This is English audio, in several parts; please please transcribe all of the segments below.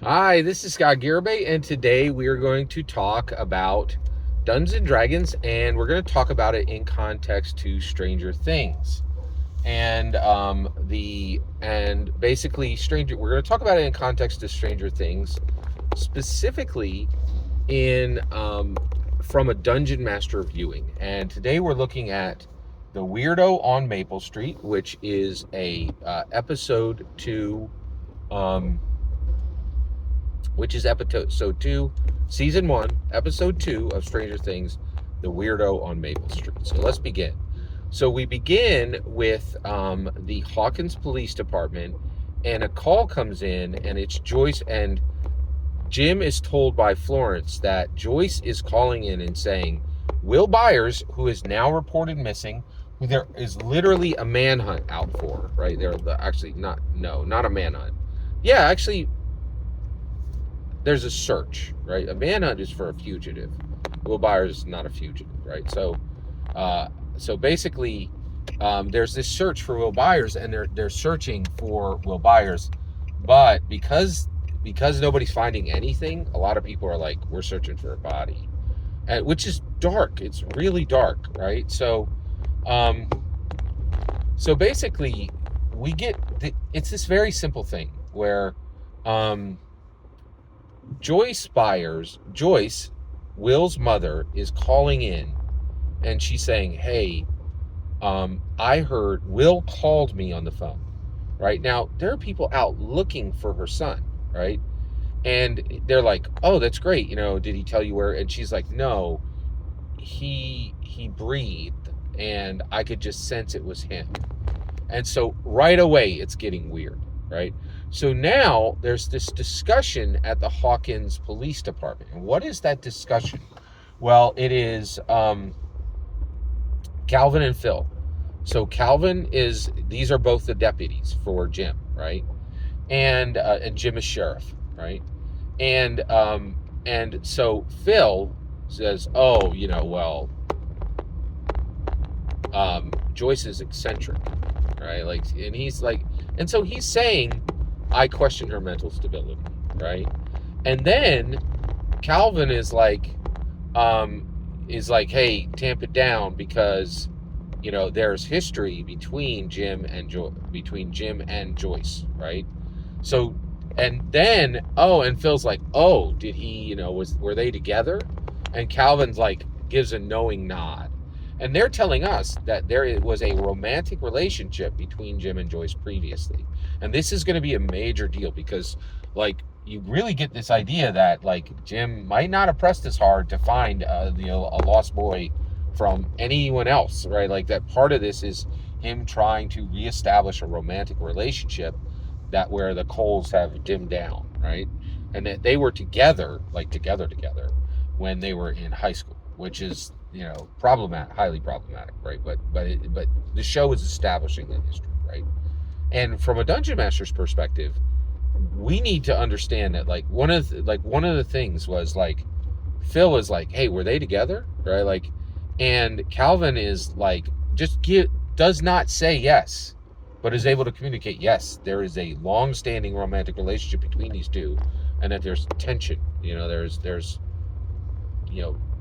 Hi, this is Scott Garibay, and today we are going to talk about Dungeons and Dragons, and we're going to talk about it in context to Stranger Things, and basically Stranger. We're going to talk about it in context to Stranger Things, specifically in from a dungeon master viewing. And today we're looking at the Weirdo on Maple Street, which is a episode two. Um, which is episode two, season one, episode two of Stranger Things, The Weirdo on Maple Street. So let's begin. So we begin with the Hawkins Police Department, and a call comes in, and it's Joyce, and Jim is told by Florence that Joyce is calling in and saying Will Byers, who is now reported missing, who there is literally a manhunt out for, right? Actually not, no, not a manhunt. Yeah, actually, there's a search, right? A manhunt is for a fugitive. Will Byers is not a fugitive, right? So basically, there's this search for Will Byers, and they're searching for Will Byers, but because nobody's finding anything, a lot of people are like, we're searching for a body, and which is dark. It's really dark, right? Um, so basically, it's this very simple thing where, um, Joyce, Will's mother, is calling in, and she's saying, "Hey, I heard Will called me on the phone." Right now, there are people out looking for her son, right? And they're like, "Oh, that's great. Did he tell you where?" And she's like, "No, he breathed, and I could just sense it was him." And so right away, it's getting weird, right? So now there's this discussion at the Hawkins Police Department. And what is that discussion? Well, it is Calvin and Phil. So these are both the deputies for Jim, right? And Jim is sheriff, right? And so Phil says, "Oh, Joyce is eccentric, right?" And so he's saying, "I question her mental stability," right? And then Calvin is like, "Hey, tamp it down because there's history between Jim and Joyce, right?" So, and then and Phil's like, "Oh, did he? Were they together?" And Calvin's like gives a knowing nod. And they're telling us that there was a romantic relationship between Jim and Joyce previously. And this is going to be a major deal because, you really get this idea that, Jim might not have pressed as hard to find, a lost boy from anyone else, right? Like, that part of this is him trying to reestablish a romantic relationship that where the coals have dimmed down, right? And that they were together, together, when they were in high school, which is problematic, highly problematic, right? But the show is establishing that history, right? And from a dungeon master's perspective, we need to understand that one of the things was Phil is like, "Hey, were they together?" Right? And Calvin is like, does not say yes, but is able to communicate, yes, there is a long-standing romantic relationship between these two, and that there's tension. There's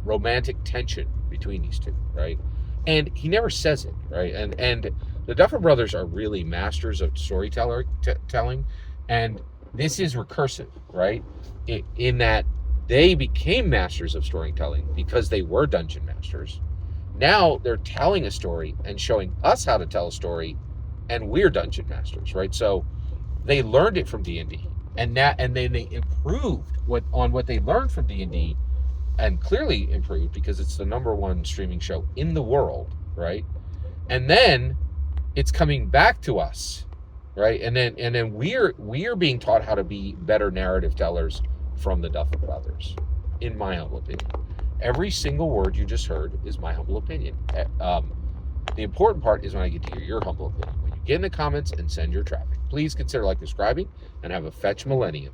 romantic tension between these two, right? And he never says it, right? And the Duffer Brothers are really masters of storytelling, and this is recursive, right? In that they became masters of storytelling because they were dungeon masters. Now they're telling a story and showing us how to tell a story, and we're dungeon masters, right? So they learned it from D&D, and then they improved what they learned from D&D, and clearly improved because it's the number one streaming show in the world, right? And then it's coming back to us, right? And then we're being taught how to be better narrative tellers from the Duffer Brothers, in my humble opinion. Every single word you just heard is my humble opinion. The important part is when I get to hear your humble opinion. When you get in the comments and send your traffic, please consider subscribing, and have a fetch millennium.